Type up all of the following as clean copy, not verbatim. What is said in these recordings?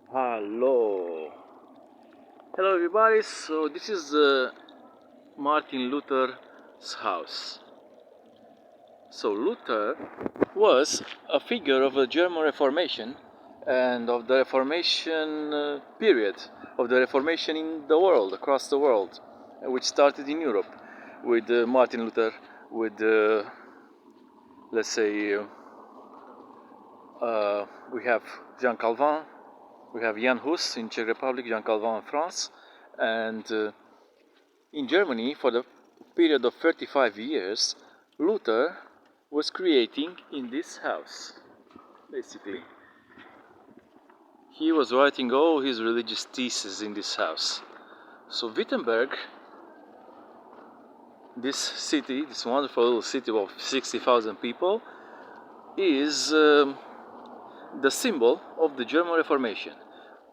Hello. Hello everybody. So this is Martin Luther's house. So Luther was a figure of the German Reformation and of the Reformation period, of the Reformation in the world, across the world, which started in Europe with Martin Luther, with let's say we have Jean Calvin, we have Jan Hus in Czech Republic, Jean Calvin in France, and in Germany, for the period of 35 years, Luther was creating in this house, basically. He was writing all his religious theses in this house. So Wittenberg, this city, this wonderful little city of 60,000 people, is the symbol of the German Reformation.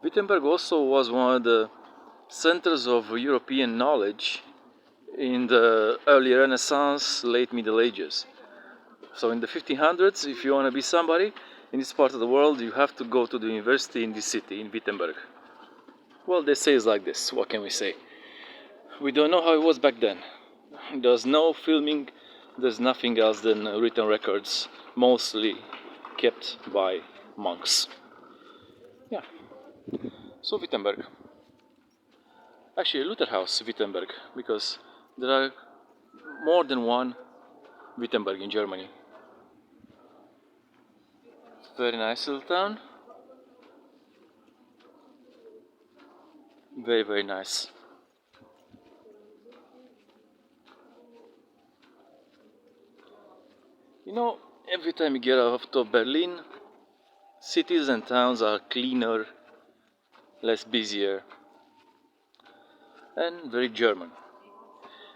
Wittenberg also was one of the centers of European knowledge in the early Renaissance, late Middle Ages. So in the 1500s, if you want to be somebody in this part of the world, you have to go to the university in this city, in Wittenberg. Well, they say it's like this. What can we say? We don't know how it was back then. There's no filming, there's nothing else than written records, mostly kept by monks. Yeah. So Wittenberg. Actually, Luther House, Wittenberg, because there are more than one Wittenberg in Germany. Very nice little town. Very, very nice. You know, every time you get out of Berlin, cities and towns are cleaner, less busier, and very German.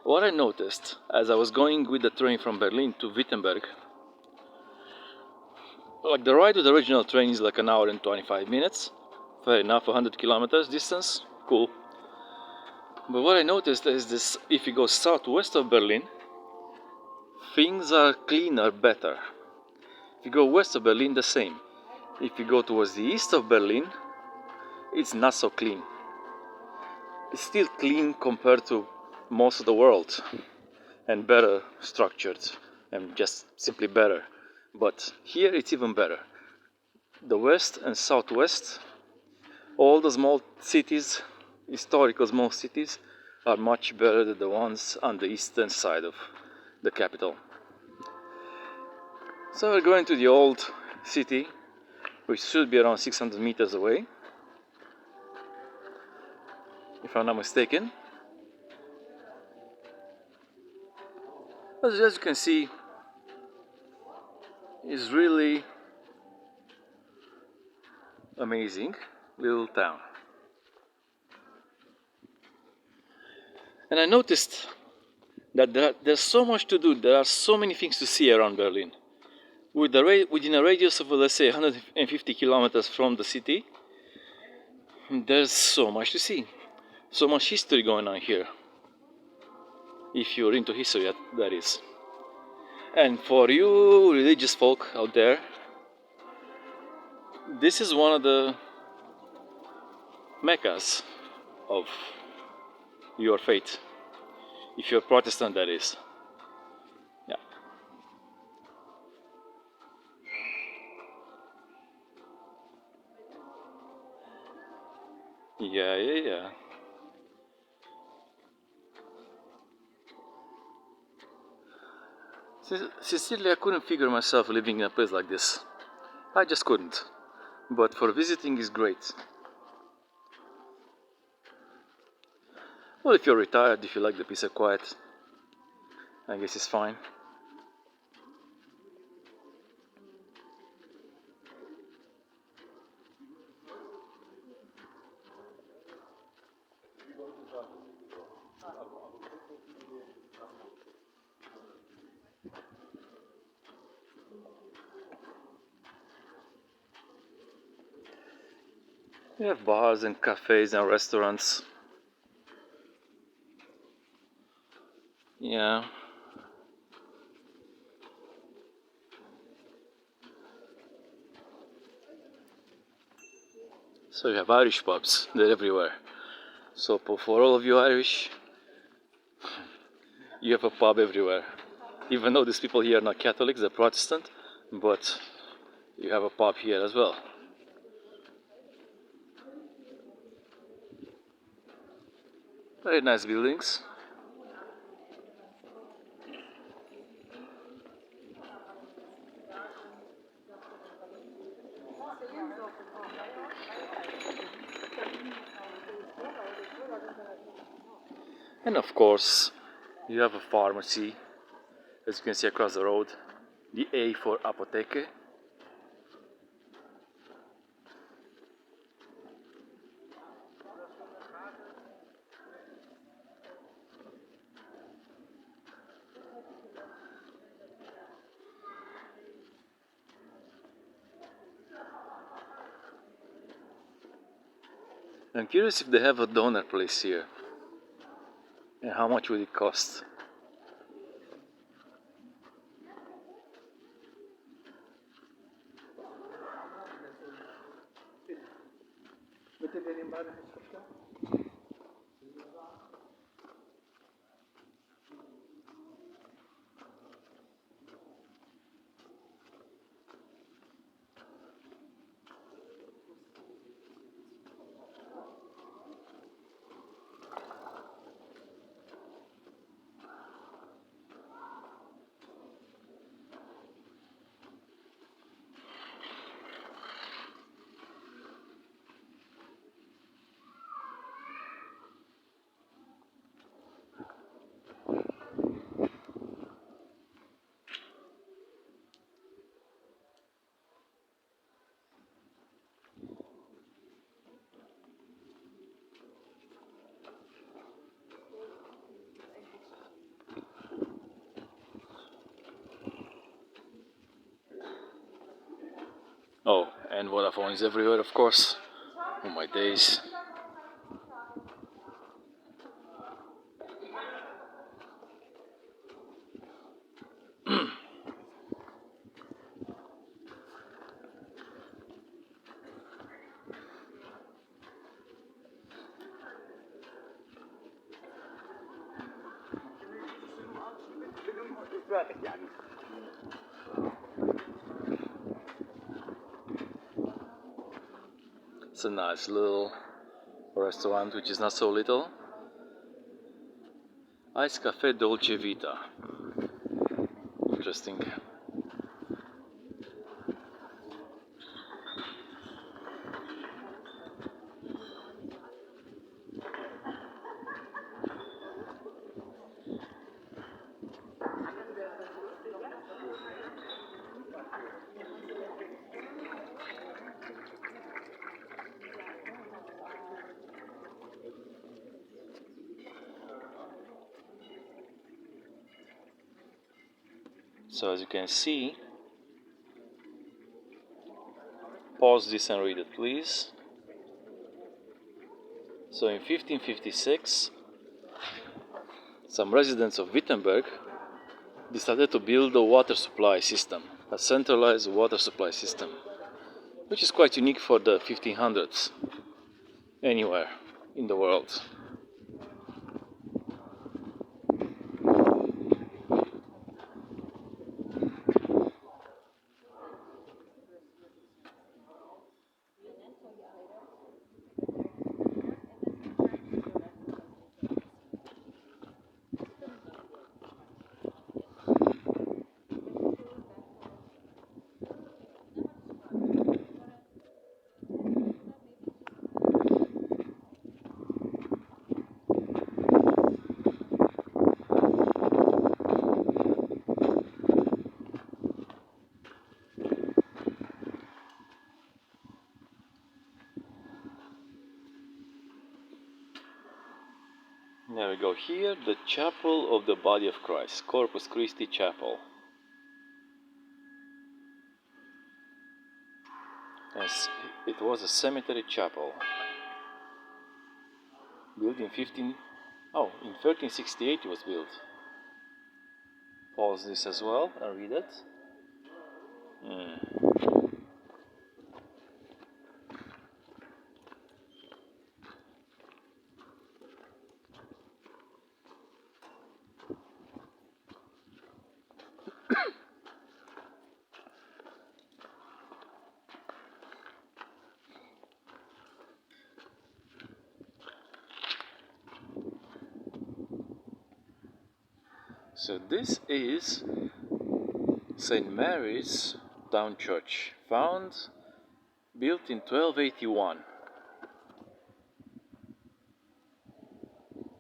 What I noticed as I was going with the train from Berlin to Wittenberg, like the ride with the original train is like an hour and 25 minutes, fair enough, 100 kilometers distance, cool. But what I noticed is this: if you go southwest of Berlin, things are cleaner, better. If you go west of Berlin, the same. If you go towards the east of Berlin, it's not so clean. It's still clean compared to most of the world, and better structured, and just simply better. But here it's even better. The west and southwest, all the small cities, historical small cities, are much better than the ones on the eastern side of the capital. So we're going to the old city, which should be around 600 meters away, if I'm not mistaken. As you can see, it's really amazing little town. And I noticed that there's so much to do, there are so many things to see around Berlin. Within a radius of, let's say, 150 kilometers from the city, there's so much to see. So much history going on here. If you're into history, that is. And for you religious folk out there, this is one of the meccas of your faith. If you're Protestant, that is. Yeah. Yeah. Sincerely, I couldn't figure myself living in a place like this. I just couldn't. But for visiting is great. Well, if you're retired, if you like the peace and quiet, I guess it's fine. We have bars and cafes and restaurants. Yeah. So you have Irish pubs, they're everywhere. So for all of you Irish, you have a pub everywhere. Even though these people here are not Catholics, they're Protestant, but you have a pub here as well. Very nice buildings. And of course, you have a pharmacy, as you can see across the road. The A for Apotheke. I'm curious if they have a donor place here. And how much would it cost? Oh, and Vodafone is everywhere, of course. Oh my days. It's a nice little restaurant, which is not so little. Ice Cafe Dolce Vita. Interesting. So as you can see, pause this and read it, please. So in 1556, some residents of Wittenberg decided to build a water supply system, a centralized water supply system, which is quite unique for the 1500s anywhere in the world. There we go. Here, the Chapel of the Body of Christ, Corpus Christi Chapel. Yes, it was a cemetery chapel built in 1368 it was built. Pause this as well and read it. So this is St. Mary's Town Church, built in 1281.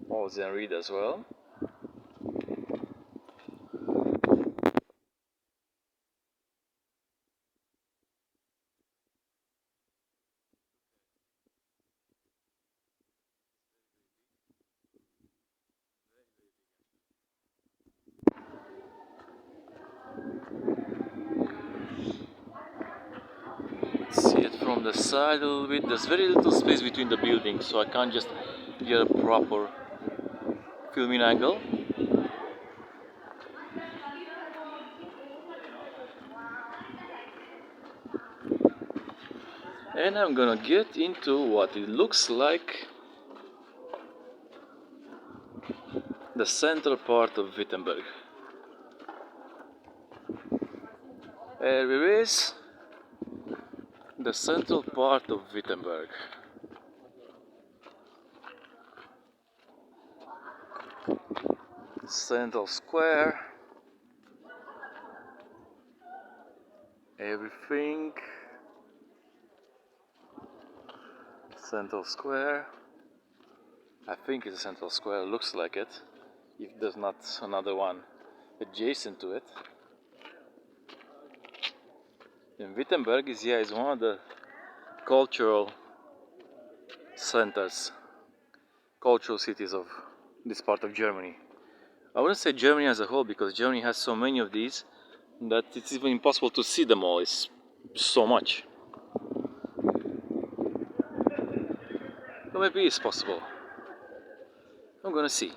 Paul and read as well. See it from the side a little bit. There's very little space between the buildings, so I can't just get a proper filming angle. And I'm gonna get into what it looks like the central part of Wittenberg. Here is the central part of Wittenberg. Central Square. Everything. Central Square. I think it's a Central Square, looks like it. If there's not another one adjacent to it. And Wittenberg is one of the cultural centers, cultural cities of this part of Germany. I wouldn't say Germany as a whole, because Germany has so many of these that it's even impossible to see them all. It's so much. But maybe it's possible. I'm gonna see.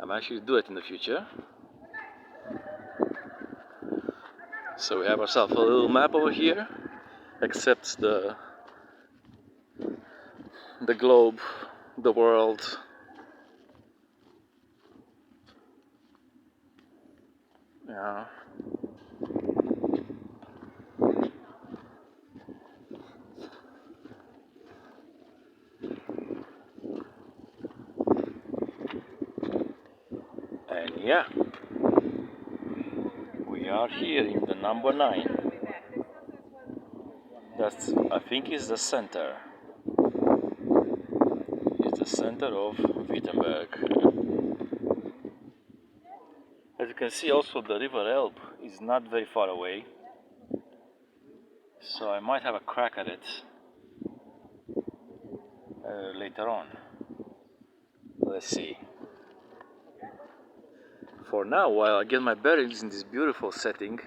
I might actually do it in the future. So we have ourselves a little map over here, except the globe, the world. Yeah. And yeah, we are here in the number 9. That's, I think, is the center. It's the center of Wittenberg. As you can see, also the river Elbe is not very far away, so I might have a crack at it later on. Let's see. For now, while I get my bearings in this beautiful setting,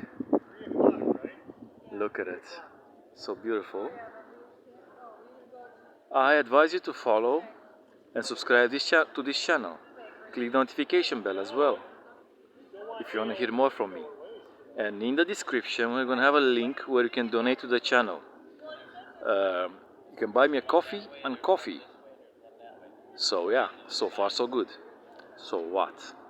look at it, so beautiful. I advise you to follow and subscribe to this channel. Click the notification bell as well, if you want to hear more from me. And in the description, we're going to have a link where you can donate to the channel. You can buy me a coffee and coffee. So yeah, so far so good. So what?